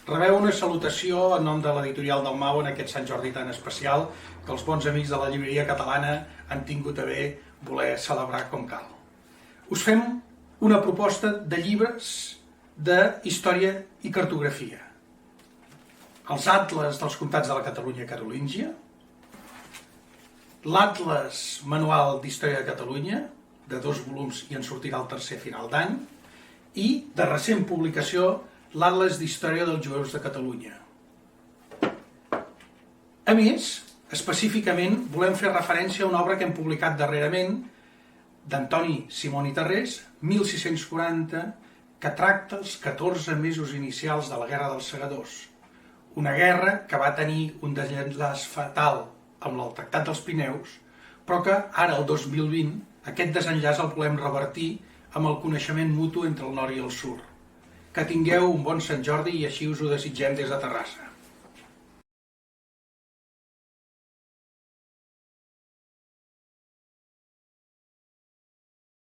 Rebeu una salutació en nom de l'editorial del Mau en aquest Sant Jordi tan especial que els bons amics de la llibreria catalana han tingut a bé voler celebrar com cal. Us fem una proposta de llibres de història i cartografia. Els atles dels comtats de la Catalunya carolíngia, l'atles manual d'història de Catalunya, de 2 volums i en sortirà el tercer a final d'any, i de recent publicació l'Atles d'Història dels Jueus de Catalunya. A més, específicament volem fer referència a una obra que hem publicat darrerament d'Antoni Simón i Tarrés, 1640, que tracta els 14 mesos inicials de la Guerra dels Segadors, una guerra que va tenir un desenllaç fatal amb el Tractat dels Pirineus, però que ara, el 2020, aquest desenllaç el volem revertir amb el coneixement mutu entre el nord i el sud. Que tingueu un bon Sant Jordi i així us ho desitgem des de Terrassa.